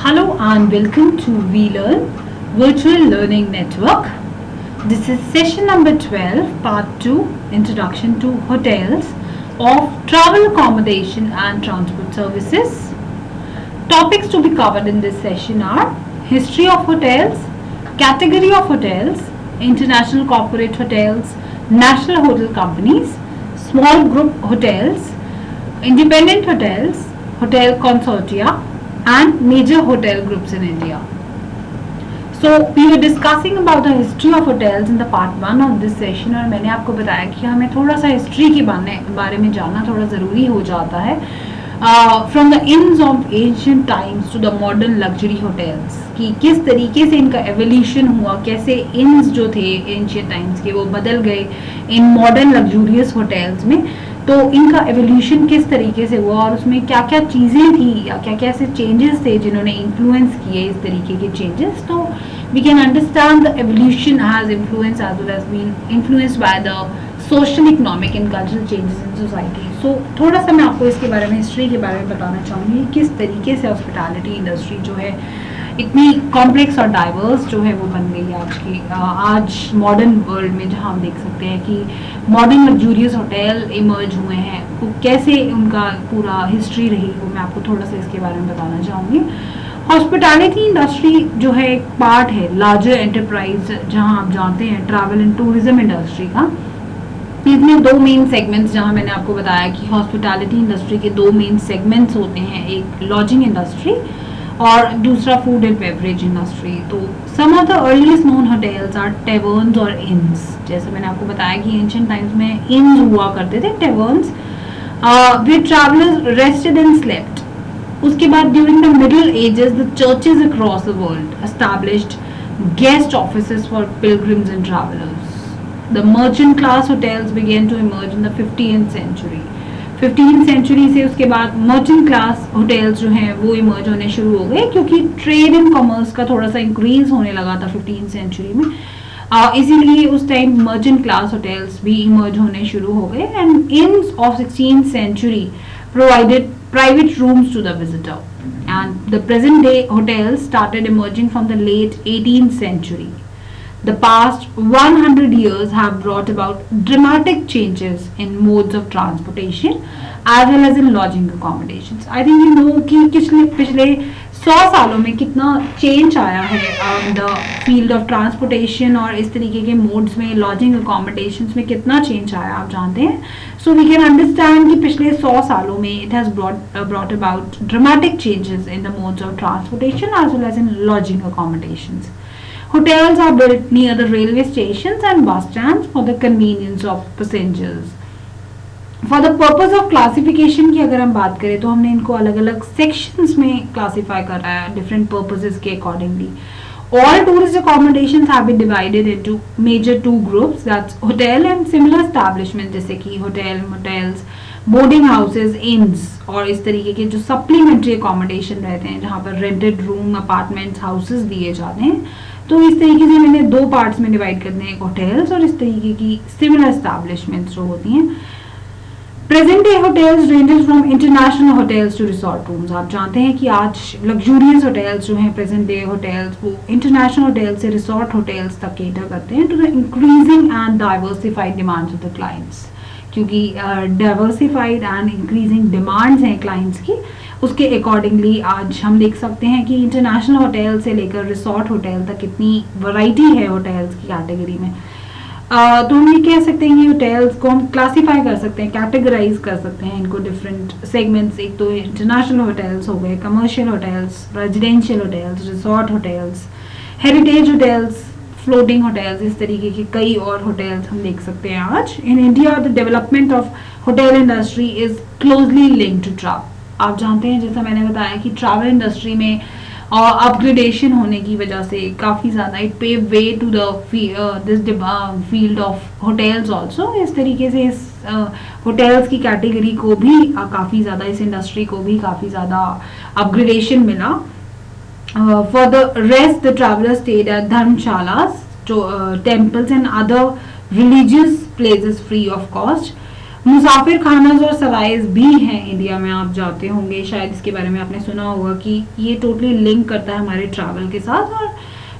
Hello and welcome to VLearn Virtual Learning Network. This is session number 12, part 2, Introduction to Hotels of Travel Accommodation and Transport Services. Topics to be covered in this session are History of Hotels, Category of Hotels, International Corporate Hotels, National Hotel Companies, Small Group Hotels, Independent Hotels, Hotel Consortia, and major hotel groups in India. So we were discussing about the history of hotels in the part 1 of this session और मैंने आपको बताया कि हमें थोड़ा सा history के बारे में जानना थोड़ा ज़रूरी हो जाता है from the ends of ancient times to the modern luxury hotels कि किस तरीके से इनका एवोल्यूशन हुआ, कैसे इंड्स जो थे एंशिएंट टाइम्स के वो बदल गए इन मॉडर्न लग्जूरियस होटल्स में, तो इनका एवोल्यूशन किस तरीके से हुआ और उसमें क्या क्या चीज़ें थी या क्या क्या ऐसे चेंजेस थे जिन्होंने इन्फ्लुएंस किए इस तरीके के चेंजेस. तो we can understand the evolution has influence as well as been influenced by the social, economic and cultural changes in society. So थोड़ा सा मैं आपको इसके बारे में, हिस्ट्री के बारे में बताना चाहूँगी किस तरीके से हॉस्पिटैलिटी इंडस्ट्री जो है इतनी कॉम्प्लेक्स और डाइवर्स जो है वो बन गई आज मॉडर्न वर्ल्ड में, जहाँ हम देख सकते हैं कि मॉडर्न लग्जूरियस होटल इमर्ज हुए हैं. वो कैसे उनका पूरा हिस्ट्री रही वो मैं आपको थोड़ा सा इसके बारे में बताना चाहूँगी. हॉस्पिटैलिटी इंडस्ट्री जो है एक पार्ट है लार्जर एंटरप्राइज, जहाँ आप जानते हैं ट्रैवल एंड टूरिज्म इंडस्ट्री का. इसमें दो मेन सेगमेंट्स, जहाँ मैंने आपको बताया कि हॉस्पिटैलिटी इंडस्ट्री के दो मेन सेगमेंट्स होते हैं, एक लॉजिंग इंडस्ट्री और दूसरा फूड एंड बेवरेज इंडस्ट्री. तो some of the earliest known hotels are taverns और इन्स. जैसे मैंने आपको बताया कि एंशिएंट टाइम्स में इन्स हुआ करते थे, taverns, where travellers rested and slept. उसके बाद during the middle ages the churches across the world established guest offices for pilgrims and travellers. The merchant class hotels began to emerge in the 15th century. 15th century से उसके बाद merchant class hotels जो हैं वो emerge होने शुरू हो गए, क्योंकि ट्रेड एंड कॉमर्स का थोड़ा सा इंक्रीज होने लगा था 15th century में. इसीलिए उस टाइम मर्चेंट क्लास होटल्स भी इमर्ज होने शुरू हो गए. And inns of 16th century provided private rooms to the visitor, and the present day hotels started emerging from the late 18th century. The past 100 years have brought about dramatic changes in modes of transportation as well as in lodging accommodations. I think you know कि पिछले 100 सालों में कितना change आया है the field of transportation और इस तरीके के मोड्स में, लॉजिंग अकोमोडेशंस में कितना चेंज आया आप जानते हैं. सो वी कैन अंडरस्टैंड कि पिछले 100 सालों में it has brought about dramatic changes in the modes of transportation as well as in lodging accommodations. Hotels are built near the railway stations and bus stands for the convenience of passengers. For the purpose of classification की अगर हम बात करें तो हमने इनको अलग अलग sections में classify करा है different purposes के accordingly. All tourist accommodations have been divided into major two groups, that's hotel and similar establishment, जैसे कि hotel, motels, boarding houses, inns और इस तरीके के जो supplementary accommodation रहते हैं जहाँ पर rented room, apartments, houses दिए जाते हैं. तो इस तरीके से मैंने दो पार्ट्स में डिवाइड करते हैं, होटल्स और इस तरीके की सिमिलर एस्टैब्लिशमेंट्स जो होती हैं. Present day hotels ranges from international hotels to resort rooms. आप जानते हैं कि आज लग्जूरियस होटल्स जो हैं प्रेजेंट डे होटल्स वो इंटरनेशनल होटल्स से रिसोर्ट होटल्स तक केटर करते हैं to the increasing and diversified demands of the clients. क्योंकि डाइवर्सिफाइड एंड इंक्रीजिंग डिमांड्स हैं क्लाइंट्स की, उसके अकॉर्डिंगली आज हम देख सकते हैं कि इंटरनेशनल होटल से लेकर रिसोर्ट होटल तक कितनी वैरायटी है होटल्स की कैटेगरी में. तो हम ये कह सकते हैं कि होटल्स को हम क्लासीफाई कर सकते हैं, कैटेगराइज कर सकते हैं इनको डिफरेंट सेगमेंट्स. एक तो इंटरनेशनल होटल्स हो गए, commercial hotels, residential hotels, resort hotels, heritage hotels, floating hotels, इस तरीके के कई और होटल्स हम देख सकते हैं आज. In India the development of hotel industry is closely linked to travel. आप जानते हैं जैसा मैंने बताया कि ट्रैवल इंडस्ट्री में अपग्रेडेशन होने की वजह से काफ़ी ज़्यादा it pave way to this field of hotels also. इस तरीके से इस होटल्स की कैटेगरी को भी काफ़ी ज़्यादा, इस इंडस्ट्री को भी काफ़ी ज़्यादा अपग्रेडेशन मिला. For the rest the travellers stayed at dharamshalas, temples and other religious places free of cost. मुसाफिर खानाज और सराइज भी हैं इंडिया में, आप जाते होंगे शायद इसके बारे में आपने सुना होगा कि ये टोटली लिंक करता है हमारे ट्रैवल के साथ। और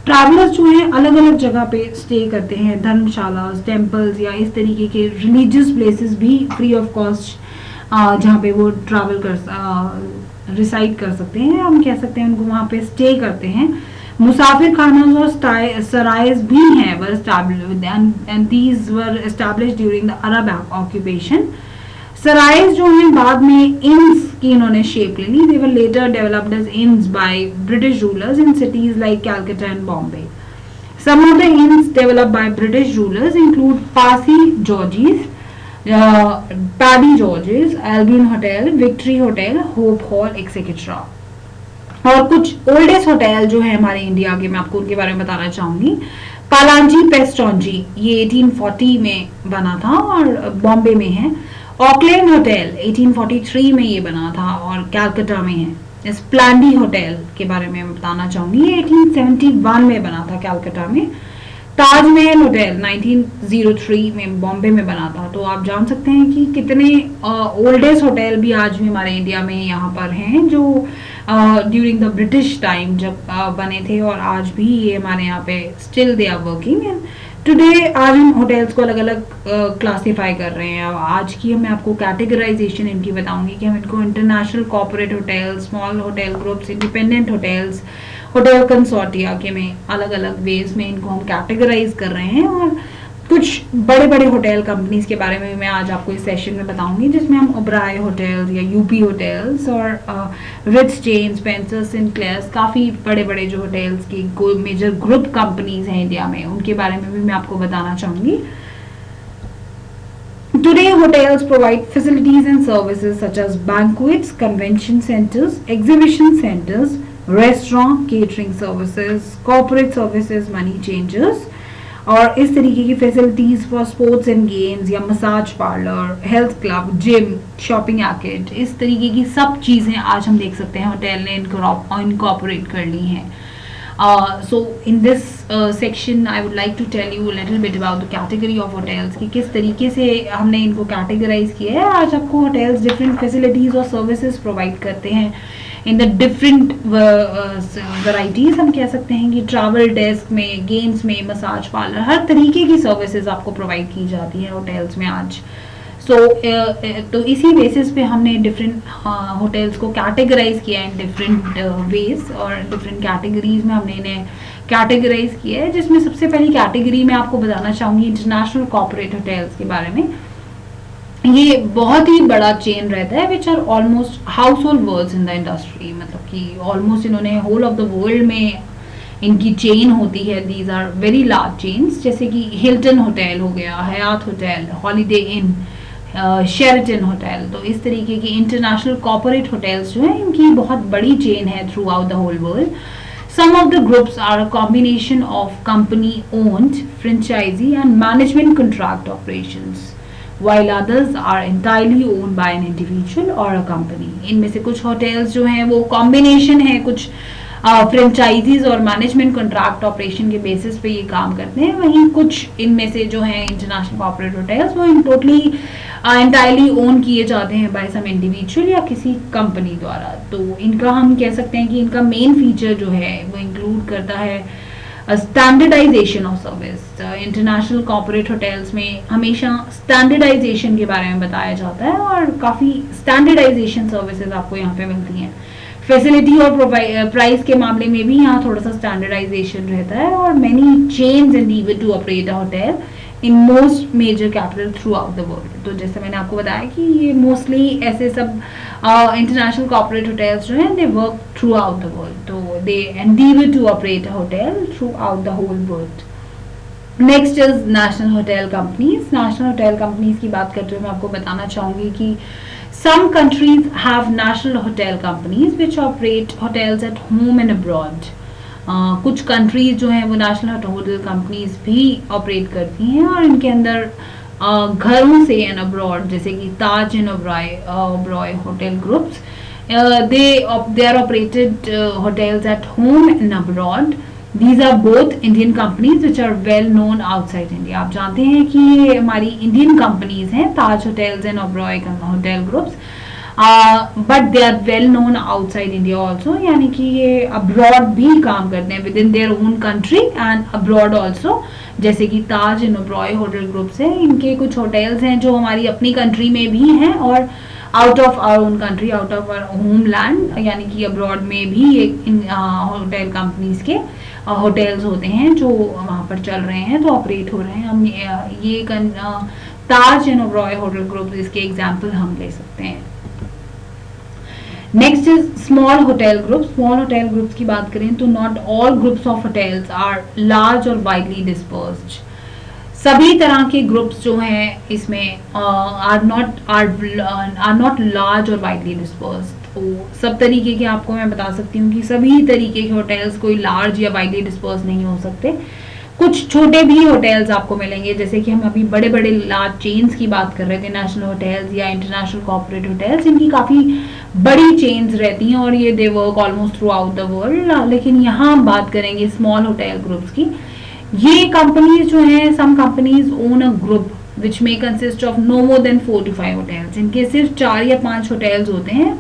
ट्रैवलर्स जो हैं अलग अलग जगह पे स्टे करते हैं, धर्मशाला, टेम्पल्स या इस तरीके के रिलीजियस प्लेसेस भी फ्री ऑफ कॉस्ट जहाँ पे वो ट्रैवल कर रिसाइड कर सकते हैं, हम कह सकते हैं उनको वहाँ पे स्टे करते हैं। मुसाफिर खाना और सराइज भी हैं वर established and these were established during the Arab occupation। सराइज जो हैं बाद में inns की इन्होंने शेप ले ली। they were later developed as inns by British rulers in cities like Calcutta and Bombay। some of the inns developed by British rulers include Parsi Georges, Paddy Georges, Albion Hotel, Victory Hotel, Hope Hall etc। और कुछ oldest hotel जो है हमारे India के, मैं आपको उनके बारे में बताना चाहूंगी। पालांजी पेस्टोंजी, ये 1840 में बना था और बॉम्बे में है। ऑकलैंड होटल 1843 में ये बना था और कैलकाटा में है। स्प्लेंडी होटल के बारे में बताना चाहूंगी, ये 1871 में बना था कैलकाटा में। ताजमहल होटल 1903 में बॉम्बे में बना था। तो आप जान सकते हैं कि कितने ओल्डेस्ट होटल भी आज भी हमारे इंडिया में यहाँ पर हैं जो ड्यूरिंग द ब्रिटिश टाइम जब बने थे, और आज भी ये हमारे यहाँ पे still they are working. And today आज हम होटल्स को अलग अलग क्लासीफाई कर रहे हैं। आज की मैं आपको कैटेगराइजेशन इनकी बताऊंगी कि हम इनको international corporate hotel, small hotel groups, independent hotels, hotel consortia के में अलग अलग वेज में इनको हम कैटेगराइज कर रहे हैं। और कुछ बड़े बड़े होटल कंपनीज के बारे में मैं आज आपको इस सेशन में बताऊंगी, जिसमें हम ओबराय होटल्स या यूपी होटल्स और रिट्ज चेन, स्पेंसर, सिनक्लेयर्स, काफ़ी बड़े बड़े जो होटल्स की मेजर ग्रुप कंपनीज हैं इंडिया में, उनके बारे में भी मैं आपको बताना चाहूंगी। Today, hotels provide facilities and services such as banquets, convention centers, exhibition centers, restaurant, catering services, corporate services, money changers, और इस तरीके की facilities for sports and games या massage parlour, health club, gym, shopping arcade, इस तरीके की सब चीज़ें आज हम देख सकते हैं होटल ने इनकॉर्पोरेट कर ली हैं। So in this section I would like to tell you a little bit about the category of hotels कि किस तरीके से हमने इनको कैटेगराइज किया है। आज आपको होटल्स डिफरेंट फैसिलिटीज और सर्विसेज प्रोवाइड करते हैं इन द डिफरेंट वैराइटीज। हम कह सकते हैं कि ट्रैवल डेस्क में, गेम्स में, मसाज पार्लर, हर तरीके की सर्विसेज आपको प्रोवाइड की जाती है होटल्स में आज। तो इसी बेसिस पे हमने डिफरेंट होटल्स को कैटेगराइज किया है इन डिफरेंट वेज, और डिफरेंट कैटेगरीज में हमने इन्हें कैटेगराइज किया है। जिसमें सबसे पहली कैटेगरी में आपको बताना चाहूँगी इंटरनेशनल कॉर्पोरेट होटल्स के बारे में। ये बहुत ही बड़ा चेन रहता है which are almost household words in the industry, मतलब कि ऑलमोस्ट इन्होंने होल ऑफ द वर्ल्ड में इनकी चेन होती है। These are very large chains, जैसे कि हिल्टन होटल हो गया, Hyatt hotel, Holiday Inn, Sheraton hotel. तो इस तरीके की इंटरनेशनल कॉर्पोरेट होटल्स जो हैं इनकी बहुत बड़ी चेन है throughout the whole world. Some of the groups are a combination of company owned, franchisee and management contract operations, while others are entirely owned by an individual or a company। इनमें से कुछ hotels जो हैं वो combination है, कुछ franchises और management contract operation के बेसिस पे ये काम करते हैं। वहीं कुछ इनमें से जो हैं इंटरनेशनल कॉर्पोरेट होटल्स वो इन टोटली एंटायरली ओन किए जाते हैं बाय सम इंडिविजुअल या किसी कंपनी द्वारा। तो इनका हम कह सकते हैं कि इनका मेन फीचर जो है वो इंक्लूड करता है standardisation of service. International corporate hotels में हमेशा स्टैंडर्डाइजेशन के बारे में बताया जाता है और काफ़ी स्टैंडर्डाइजेशन सर्विसेज आपको यहाँ पे मिलती हैं। फैसिलिटी और प्राइस के मामले में भी यहाँ थोड़ा सा स्टैंडर्डाइजेशन रहता है। और many chains endeavour to operate a hotel in most major capital throughout the world. तो जैसे मैंने आपको बताया कि ये मोस्टली ऐसे सब इंटरनेशनल कॉर्पोरेट होटल्स जो हैं they work throughout the world. तो they endeavour to operate a hotel throughout the whole world. Next is national hotel companies. National hotel companies की बात करते हुए मैं आपको बताना चाहूँगी कि some countries have national hotel companies which operate hotels at home and abroad। कुछ कंट्रीज जो हैं वो नेशनल होटल कंपनीज भी ऑपरेट करती हैं और इनके अंदर घरों से एंड अब्रॉड, जैसे कि Taj and Oberoi hotel groups, they are operated hotels at home and abroad। These are both Indian companies which are well known outside India. आप जानते हैं कि ये हमारी इंडियन कंपनीज हैं, Taj hotels and Oberoi hotel groups, but they are well known outside India also, यानी कि ये अब्रॉड भी काम करते हैं with in their own country and abroad also. जैसे कि Taj and Oberoi hotel groups है, इनके कुछ होटल्स हैं जो हमारी अपनी कंट्री में भी हैं और out of our own country, out of our homeland, यानी कि अब्रॉड में भी एक होटल कंपनीज के होटल्स होते हैं जो वहाँ पर चल रहे हैं, तो ऑपरेट हो रहे हैं. हम ये Taj and Oberoi hotel group इसके एग्जाम्पल हम ले सकते हैं. Next is small hotel group. Small hotel groups की बात करें तो not all groups of hotels are large और वाइडली डिस्पर्स्ड. सभी तरह के ग्रुप्स जो हैं इसमें आर नॉट लार्ज और वाइडली डिस्पर्स्ड. तो सब तरीके के आपको मैं बता सकती हूँ कि सभी तरीके के होटल्स कोई लार्ज या वाइडली डिस्पर्स नहीं हो सकते. कुछ छोटे भी होटल्स आपको मिलेंगे, जैसे कि हम अभी बड़े बड़े लार्ज चेन्स की बात कर रहे थे, नेशनल होटल्स या इंटरनेशनल कॉर्पोरेट होटल्स, इनकी काफ़ी बड़ी चेन्स रहती हैं और ये they work almost through out the world. लेकिन यहाँ हम बात करेंगे स्मॉल होटल ग्रुप्स की. ये कंपनीज जो हैं, some companies own a group which may consist of no more than 4 to 5 hotels. इनके सिर्फ 4 या 5 होटल्स होते हैं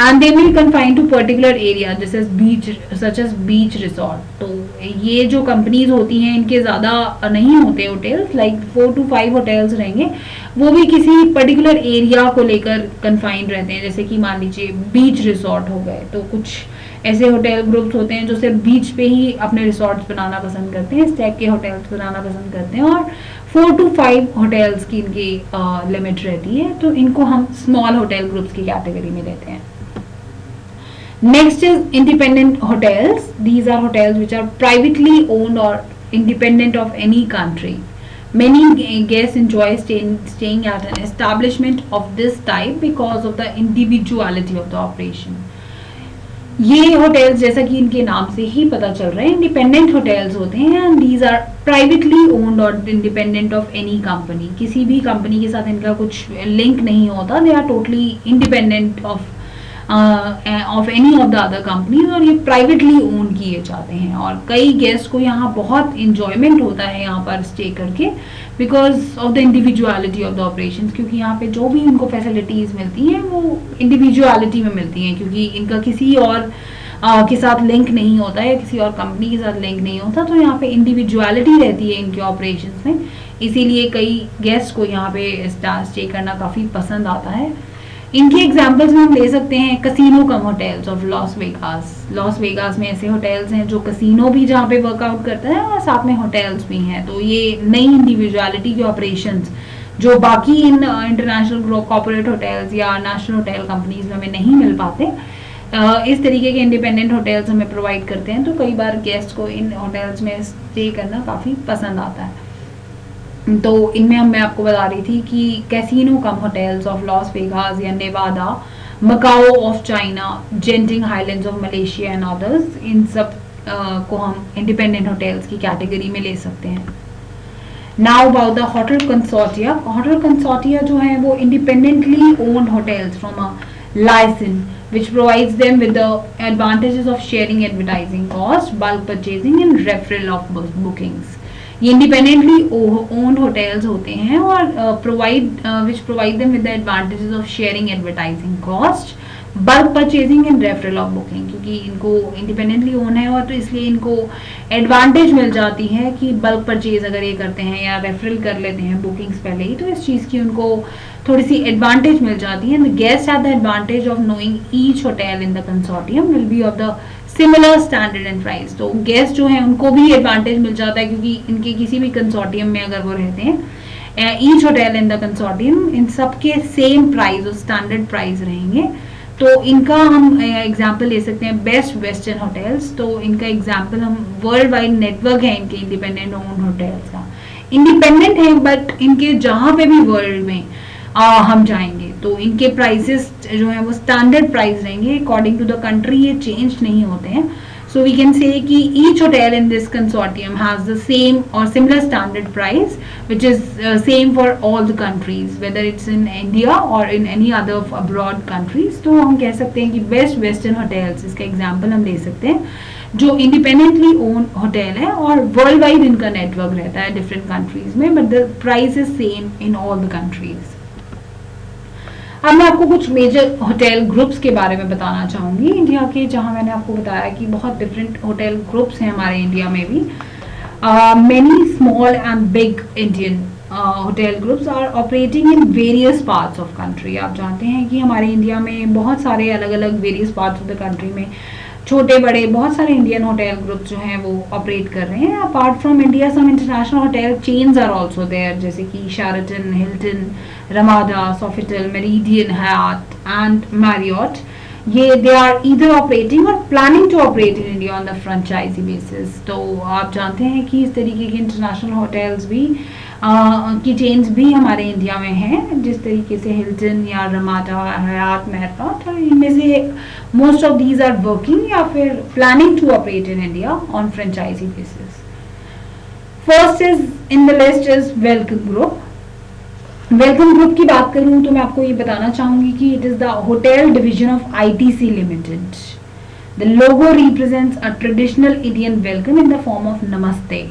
and they will confine to particular area such as beach resort. तो ये जो कंपनीज होती हैं इनके ज़्यादा नहीं होते होटल्स, लाइक 4 to 5 होटल्स रहेंगे, वो भी किसी पर्टिकुलर एरिया को लेकर कन्फाइंड रहते हैं. जैसे कि मान लीजिए बीच रिसोर्ट हो गए, तो कुछ ऐसे होटल ग्रुप्स होते हैं जो सिर्फ बीच पे ही अपने रिसोर्ट्स बनाना पसंद करते हैं, इस टाइप के होटल्स बनाना पसंद करते हैं, और 4 to 5 होटल्स की इनकी लिमिट रहती है. तो इनको हम स्मॉल होटल ग्रुप्स की कैटेगरी में लेते हैं. Next is independent hotels. These are hotels which are privately owned or independent of any country. Many guests enjoy staying at an establishment of this type because of the individuality of the operation. ये hotels जैसा कि इनके नाम से ही पता चल रहा है, independent hotels होते हैं, and these are privately owned or independent of any company. किसी भी कंपनी के साथ इनका कुछ लिंक नहीं होता. They are totally independent of any of the other companies, और ये प्राइवेटली ओन किए जाते हैं. और कई गेस्ट को यहाँ बहुत इंजॉयमेंट होता है यहाँ पर स्टे करके, because of the individuality of the operations, क्योंकि यहाँ पे जो भी उनको फैसिलिटीज़ मिलती हैं वो इंडिविजुअलिटी में मिलती हैं, क्योंकि इनका किसी और के साथ लिंक नहीं होता है, किसी और कंपनी के साथ लिंक नहीं होता. तो यहाँ पे इंडिविजुअलिटी रहती है इनके ऑपरेशंस में, इसीलिए कई गेस्ट को यहाँ पे स्टे करना काफ़ी पसंद आता है. इनके एग्जाम्पल्स में हम ले सकते हैं casino come hotels of Las Vegas. Las Vegas में ऐसे होटल्स हैं जो कसिनो भी जहाँ पे वर्कआउट करता है और साथ में होटल्स भी हैं. तो ये नई इंडिविजुअलिटी के ऑपरेशंस जो बाकी इन इंटरनेशनल कॉर्पोरेट होटल्स या नेशनल होटल कंपनीज में हमें नहीं मिल पाते, इस तरीके के इंडिपेंडेंट होटल्स हमें प्रोवाइड करते हैं. तो कई बार गेस्ट को इन होटल्स में स्टे करना काफ़ी पसंद आता है. तो इनमें मैं आपको बता रही थी कि casino come hotels of Las Vegas या Nevada, Macau of China, Genting Highlands of Malaysia and others, इन सब को हम इंडिपेंडेंट होटल्स की कैटेगरी में ले सकते हैं. Now about the hotel consortia. Hotel consortia जो है वो independently owned hotels from a licence which provides them with the advantages of sharing advertising cost, bulk purchasing and referral of bookings. ये independently owned hotels होते हैं और which provide them with the advantages of sharing advertising cost, bulk purchasing and referral of booking. क्योंकि इनको independently own है और तो इसलिए इनको एडवांटेज मिल जाती है कि बल्क परचेज अगर ये करते हैं या रेफरल कर लेते हैं बुकिंग्स पहले ही, तो इस चीज़ की उनको थोड़ी सी एडवांटेज मिल जाती है. The guest have the advantage of knowing each hotel in the consortium will be of the similar standard and price. तो गेस्ट जो है उनको भी एडवांटेज मिल जाता है, क्योंकि इनके किसी भी कंसोर्टियम में अगर वो रहते हैं, each hotel in the consortium, इन सब के सेम प्राइस और स्टैंडर्ड प्राइस रहेंगे. तो इनका हम एग्जांपल ले सकते हैं बेस्ट वेस्टर्न होटल्स. तो इनका एग्जांपल हम वर्ल्ड वाइड नेटवर्क है इनके इंडिपेंडेंट ओन होटल्स का. इंडिपेंडेंट है बट इनके जहाँ पे भी वर्ल्ड में हम जाएंगे तो इनके प्राइसेस जो है वो स्टैंडर्ड प्राइस रहेंगे, अकॉर्डिंग टू द कंट्री ये चेंज नहीं होते हैं. So we can say कि each hotel in this consortium has the same or similar standard price, which is same for all the countries, whether it's in India or in any other abroad countries. तो हम कह सकते हैं कि best western hotels, इसका example हम ले सकते हैं, जो इंडिपेंडेंटली ओन होटल है और वर्ल्ड वाइड इनका नेटवर्क रहता है डिफरेंट कंट्रीज में, but the price is same in all the countries. अब मैं आपको कुछ मेजर होटल ग्रुप्स के बारे में बताना चाहूँगी इंडिया के, जहाँ मैंने आपको बताया कि बहुत डिफरेंट होटल ग्रुप्स हैं हमारे इंडिया में भी. Many small and big Indian hotel groups are operating in various parts of country. आप जानते हैं कि हमारे इंडिया में बहुत सारे अलग अलग various parts of the country में छोटे बड़े बहुत सारे इंडियन होटल ग्रुप जो हैं वो ऑपरेट कर रहे हैं. Apart from India some international hotel chains are also there, जैसे कि Sheraton, Hilton, Ramada, Sofitel, Meridien, Hyatt and Marriott. ये दे आर ईदर ऑपरेटिंग और planning to operate in India on the franchisee basis. तो आप जानते हैं कि इस तरीके के इंटरनेशनल होटल्स भी की चेन्स भी हमारे इंडिया में हैं, जिस तरीके से हिल्टन या रमाडा, हयात, मैरियट, और इनमें से most of these are working या फिर planning to operate in India on franchisee basis. First is in the list is welcome group. Welcome group की बात करूं तो मैं आपको ये बताना चाहूंगी कि it is the hotel division of ITC limited. The logo represents a traditional Indian welcome in the form of नमस्ते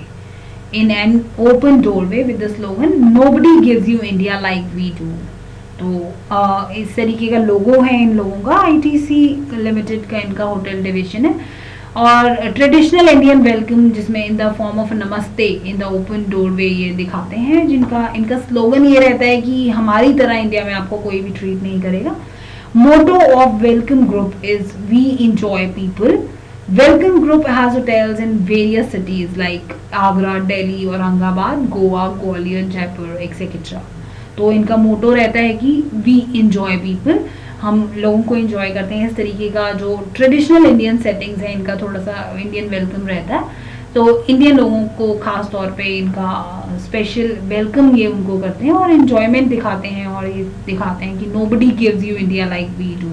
in an open doorway with the slogan nobody gives you India like we do. तो इस तरीके का लोगो है इन लोगों का. ITC limited का इनका होटल डिवीजन है और ट्रेडिशनल इंडियन वेलकम जिसमें इन द फॉर्म ऑफ नमस्ते इन द ओपन डोरवे ये दिखाते हैं, जिनका इनका स्लोगन ये रहता है कि हमारी तरह इंडिया में आपको कोई भी ट्रीट नहीं करेगा. Motto of welcome group is we enjoy people. Welcome Group has hotels in various cities like Agra, Delhi, Aurangabad, Goa, Gwalior, Jaipur etc. तो इनका मोटो रहता है कि we enjoy people, हम लोगों को enjoy करते हैं. इस तरीके का जो ट्रेडिशनल इंडियन सेटिंग्स है इनका थोड़ा सा इंडियन वेलकम रहता है. तो इंडियन लोगों को खास तौर पे इनका स्पेशल वेलकम ये उनको करते हैं और एंजॉयमेंट दिखाते हैं और ये दिखाते हैं कि nobody gives you India like we do.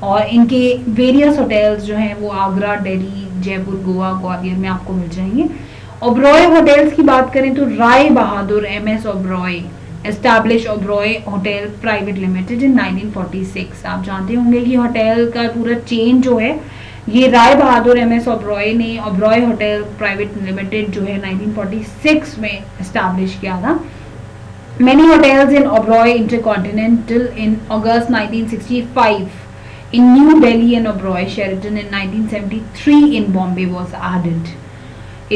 और इनके वेरियस होटल्स जो हैं वो आगरा, दिल्ली, जयपुर, गोवा, ग्वालियर में आपको मिल जाएंगे. ओबरॉय होटल्स की बात करें तो Rai Bahadur MS Oberoi establish Oberoi hotel private limited in 1946. आप जानते होंगे कि होटल का पूरा चेन जो है ये राय बहादुर एमएस ओबरॉय ने ओबरॉय होटल प्राइवेट लिमिटेड जो है 1946 में एस्टैब्लिश किया था. Many hotels in Oberoi Intercontinental in August 1965. In New Delhi and Oberoi Sheraton in 1973 in Bombay was added.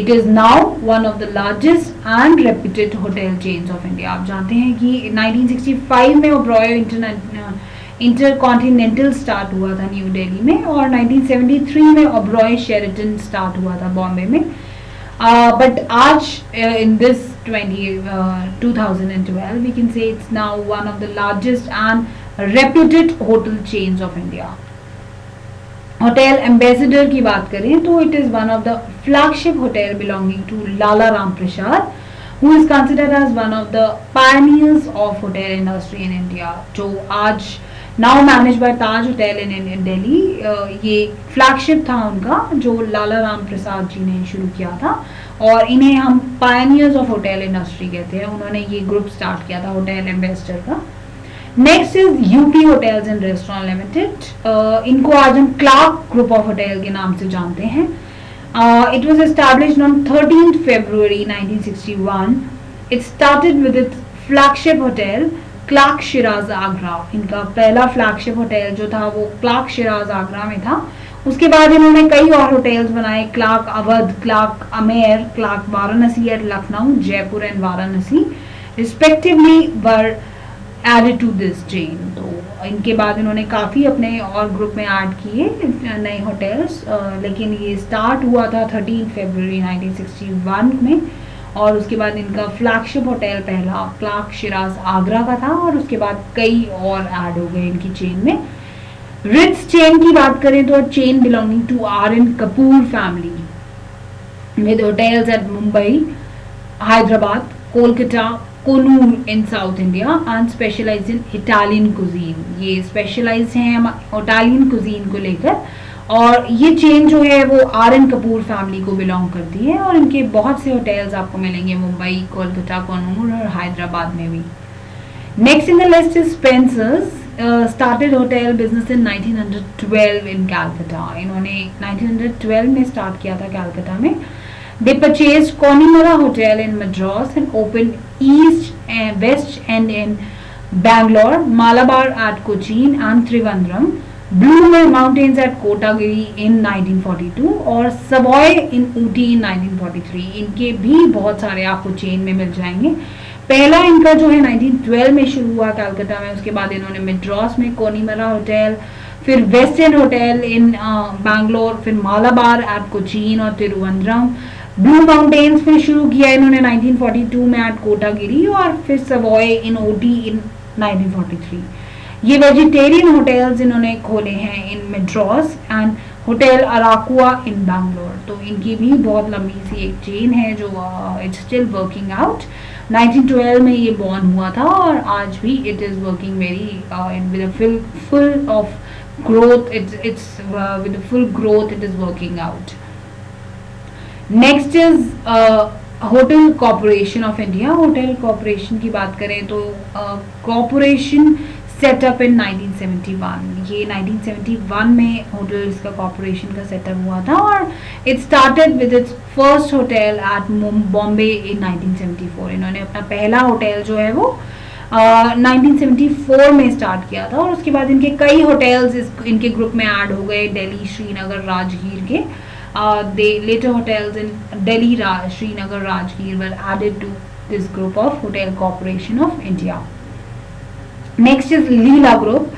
It is now one of the largest and reputed hotel chains of India. आप जानते हैं कि 1965 में Oberoi intercontinental start हुआ था new Delhi में और 1973 में Oberoi Sheraton स्टार्ट हुआ था बॉम्बे में. But आज in this 2012 we can say it's now one of the largest and reputed hotel chains of India. Hotel ambassador की बात करें तो it is one of the flagship hotel belonging to Lala Ram Prasad, who is considered as one of the pioneers of hotel industry in India. जो आज now managed by Taj Hotel in Delhi, ये flagship था उनका जो लाला राम प्रसाद जी ने शुरू किया था और इन्हें हम पायनियर्स ऑफ होटल इंडस्ट्री कहते हैं. उन्होंने ये ग्रुप स्टार्ट किया था होटल एम्बेसडर का. Next is UP hotels and restaurant limited. इनको आज हम क्लार्क ग्रुप ऑफ होटल के नाम से जानते हैं. It was established on 13th February 1961. It started with its flagship hotel Clark Shiraz Agra. इनका पहला फ्लैगशिप होटल जो था वो क्लार्क शिराज आगरा में था. उसके बाद इन्होंने कई और होटल्स बनाए, Clark Awadh, Clark Amer, Clark Varanasi at Lucknow, Jaipur and Varanasi respectively were added to this chain. तो इनके बाद इन्होंने काफ़ी अपने और ग्रुप में ऐड किए नए होटल्स, लेकिन ये स्टार्ट हुआ था 13 फरवरी 1961 में और उसके बाद इनका फ्लैगशिप होटल पहला क्लार्क शिराज आगरा का था और उसके बाद कई और ऐड हो गए इनकी चेन में. रिट्स चेन की बात करें तो chain belonging to RN. Kapoor family with hotels at Mumbai, Hyderabad, Kolkata, Coonoor in South India and specialize in Italian cuisine. ये स्पेशलाइज हैं इटालियन कुजीन को लेकर और ये चेन जो है वो आर एन कपूर फैमिली को बिलोंग करती है और इनके बहुत से होटल्स आपको मिलेंगे मुंबई, कोलकाता, कन्नूर और हैदराबाद में भी। Next in the list is Spencer's. Started hotel business in 1912 in Calcutta. इन्होंने 1912 में स्टार्ट किया था कैलकाटा में। They purchased Connemara Hotel in Madras and opened East and West End in Bangalore, Malabar at Cochin and Trivandrum, Blue Mountains at Kotagiri in 1942 और Savoy in Ooty in 1943। इनके भी बहुत सारे आपको चेन में मिल जाएंगे। पहला इनका जो है 1912 में शुरू हुआ कलकत्ता में, उसके बाद इन्होंने मद्रास में कोनीमरा होटल, फिर west end hotel in Bangalore, फिर मालाबार एट कोचीन और तिरुवनंतपुरम, ब्लू माउंटेन्स में शुरू किया इन्होंने 1942 में एट कोटागिरी और फिर सवॉय इन ओटी इन 1943। ये वेजिटेरियन होटल्स इन्होंने खोले हैं इन मद्रास एंड होटल अराकुआ इन बैंगलोर। तो इनकी भी बहुत लंबी सी एक चेन है जो इट्स स्टिल वर्किंग आउट। 1912 में ये बॉर्न हुआ था और आज भी it is working very with full of growth, it's with full growth it is working out. Next is hotel corporation of India. Hotel corporation की बात करें तो कॉरपोरेशन सेटअप इन 1971। ये 1971 में होटल्स का कॉरपोरेशन का सेटअप हुआ था और it started with its first hotel at Bombay in 1974। इन्होंने अपना पहला होटल जो है वो 1974 में स्टार्ट किया था और उसके बाद इनके कई होटल्स इनके ग्रुप में ऐड हो गए दिल्ली, श्रीनगर, राजगीर के। later hotels in Delhi, Srinagar, Rajgir were added to this group of Hotel Corporation of India. Next is Leela group.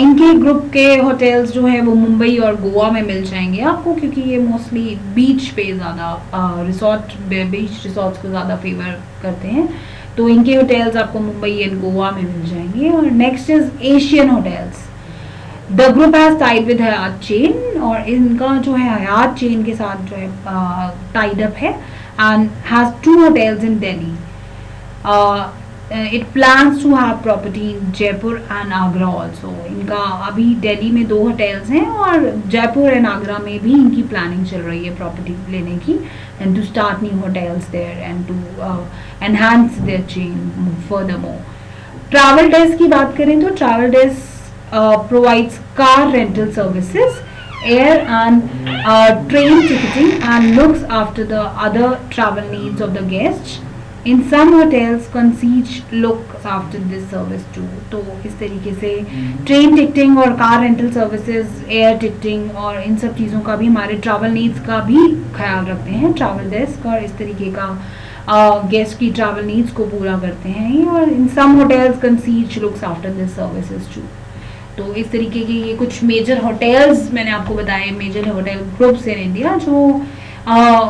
इनके ग्रुप के होटल्स जो है वो मुंबई और गोवा में मिल जाएंगे आपको, क्योंकि ये मोस्टली बीच पे ज़्यादा बीच रिसोर्ट्स को ज़्यादा फेवर करते हैं, तो इनके होटल्स आपको मुंबई एंड गोवा में मिल जाएंगे। और next is Asian hotels. The group has tied with Hyatt chain और इनका जो है हयात चेन के साथ जो है टाइड अप है and has 2 hotels in Delhi. It plans to have property in Jaipur and Agra also. इनका अभी दिल्ली में 2 होटल्स हैं और जयपुर एंड आगरा में भी इनकी प्लानिंग चल रही है प्रॉपर्टी लेने की and to start new hotels there and to enhance their chain furthermore. Travel desk की बात करें तो travel desk provides car rental services, air and train ticketing and looks after the other travel needs of the guests. In some hotels, concierge looks after this service too. तो इस तरीके से train ticketing और car rental services, air ticketing और इन सब चीज़ों का भी हमारे ट्रैवल नीड्स का भी ख्याल रखते हैं ट्रैवल डेस्क और इस तरीके का गेस्ट की ट्रैवल नीड्स को पूरा करते हैं। और इन सम hotels concierge looks after this services too. तो इस तरीके के ये कुछ मेजर होटल्स मैंने आपको बताए, major hotel groups in India जो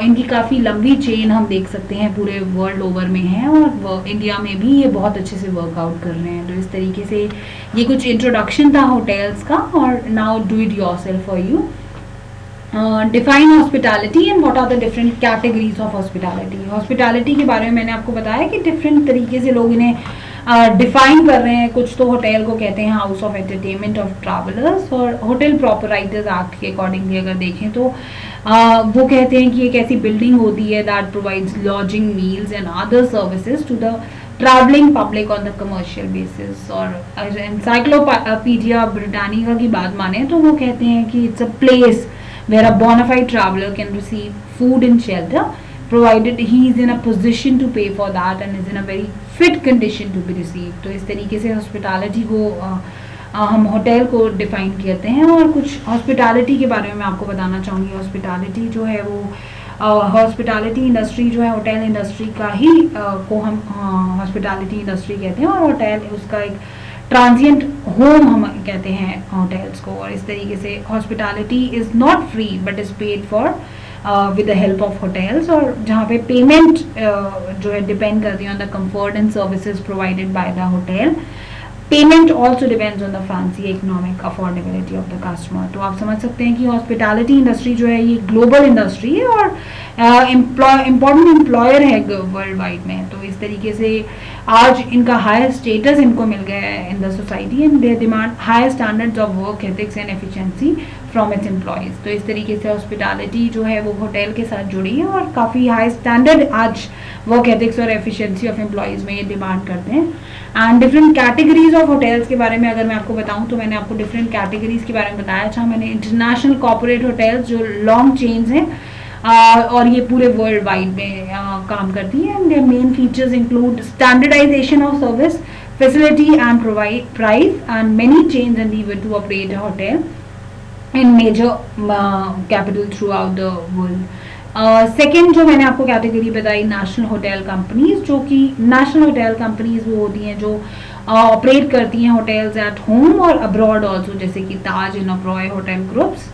इनकी काफ़ी लंबी चेन हम देख सकते हैं पूरे वर्ल्ड ओवर में है और इंडिया में भी ये बहुत अच्छे से वर्कआउट कर रहे हैं। तो इस तरीके से ये कुछ इंट्रोडक्शन था होटल्स का। और now do it yourself for you. Define hospitality and what are the different categories of hospitality. Hospitality के बारे में मैंने आपको बताया कि डिफरेंट तरीके से लोग इन्हें डिफाइन कर रहे हैं। कुछ तो होटल को कहते हैं house of entertainment of travellers और होटल प्रॉपराइटर्स एक्ट के अकॉर्डिंगली अगर देखें तो वो कहते हैं कि एक ऐसी बिल्डिंग होती है that provides lodging, meals and other services to the travelling public on the commercial basis. और एनसाइक्लोपीडिया ब्रिटानिका की बात माने तो वो कहते हैं कि it's a place where a bona fide traveler can receive food and shelter provided he is in a position to pay for that and is in a very fit condition to be received। तो इस तरीके से hospitality को हम hotel को define करते हैं। और कुछ हॉस्पिटैलिटी के बारे में मैं आपको बताना चाहूँगी। हॉस्पिटैलिटी जो है वो हॉस्पिटैलिटी इंडस्ट्री जो है होटल इंडस्ट्री का ही को हम हॉस्पिटैलिटी इंडस्ट्री कहते हैं और होटल उसका एक ट्रांजिएंट होम हम कहते हैं होटल्स को। और इस तरीके से hospitality is not free but is paid for with the help of hotels और जहाँ पे पेमेंट जो है डिपेंड करती है on the comfort and services provided by the hotel. Payment also depends on the fancy economic affordability of the customer. तो आप समझ सकते हैं कि हॉस्पिटैलिटी इंडस्ट्री जो है ये ग्लोबल इंडस्ट्री है और इम्पॉर्टेंट एम्प्लॉयर है वर्ल्ड वाइड में। तो इस तरीके से आज इनका हायर स्टेटस इनको मिल गया है in the society and they demand higher standards of work ethics and efficiency from its employees. तो इस तरीके से हॉस्पिटैलिटी जो है वो होटल के साथ जुड़ी है और काफ़ी हाई स्टैंडर्ड आज वर्क एथिक्स और एफिशिएंसी ऑफ एम्प्लॉयज़ में ये डिमांड करते हैं। And different categories of hotels के बारे में अगर मैं आपको बताऊं तो मैंने आपको डिफरेंट कैटेगरीज के बारे में बताया। अच्छा, मैंने इंटरनेशनल कॉर्पोरेट होटल्स जो लॉन्ग चेन्स हैं और ये पूरे वर्ल्ड वाइड में काम करती है। And main features include standardisation of service, facility and provide price, and many chains endeavor to operate a hotel in major capital throughout the world। Second जो मैंने आपको कैटेगरी बताई नेशनल होटल कंपनीज, जो कि नेशनल होटल कंपनीज वो होती हैं जो ऑपरेट करती हैं होटल्स एट होम और अब्रॉड ऑल्सो, जैसे कि Taj and Oberoi hotel groups.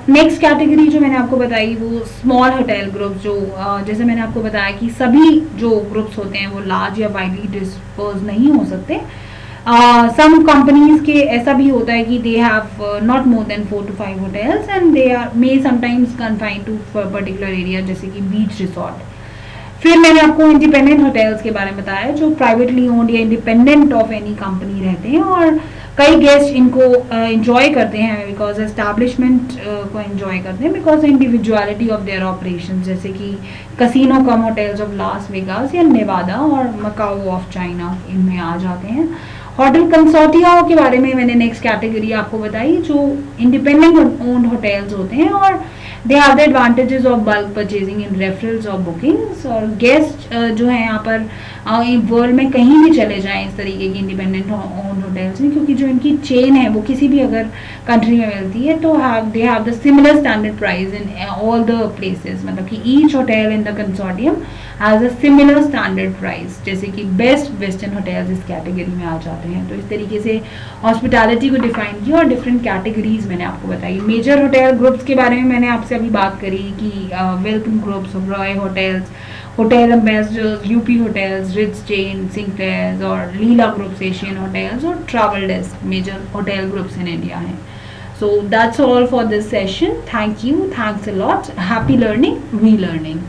Next category जो मैंने आपको बताई वो स्मॉल होटल ग्रुप्स, जो जैसे मैंने आपको बताया कि सभी जो ग्रुप्स होते हैं वो लार्ज या वाइडली डिस्पर्स नहीं हो सकते। सम कंपनीज के ऐसा भी होता है कि they have not more than 4 to 5 hotels and they are may sometimes confined to particular area, जैसे कि बीच रिसोर्ट। फिर मैंने आपको इंडिपेंडेंट होटल्स के बारे में बताया जो प्राइवेटली ओन्ड या इंडिपेंडेंट ऑफ एनी कंपनी रहते हैं और कई गेस्ट इनको एंजॉय करते हैं बिकॉज एस्टैब्लिशमेंट को एंजॉय करते हैं because individuality of their operation, जैसे कि casino come hotels of Las Vegas या नेवादा और मकाओ ऑफ चाइना इनमें आ जाते हैं। होटल कंसोर्टिया के बारे में मैंने नेक्स्ट कैटेगरी आपको बताई जो इंडिपेंडेंट ओन्ड होटल्स होते हैं और they have the advantages of bulk purchasing in referrals और बुकिंग्स। और गेस्ट जो है यहाँ पर वर्ल्ड में कहीं भी चले जाएं इस तरीके की इंडिपेंडेंट ओन्ड होटल्स में, क्योंकि जो इनकी चेन है वो किसी भी अगर कंट्री में मिलती है तो they have the similar standard price in all the places, मतलब कि each hotel in the consortium has a similar standard price, जैसे कि बेस्ट वेस्टर्न होटल्स इस कैटेगरी में आ जाते हैं। तो इस तरीके से हॉस्पिटैलिटी को डिफाइन किया और डिफरेंट कैटेगरीज मैंने आपको बताई। मेजर होटल ग्रुप्स के बारे में मैंने आपसे अभी बात करी कि welcome groups, Roy hotels, hotel ambassadors, UP hotels, Ritz chain, Sinclairs और लीला ग्रुप्स, एशियन होटल्स और travel desk major hotel groups in India हैं। So that's all for this session. Thank you. Thanks a lot. Happy learning. We learning.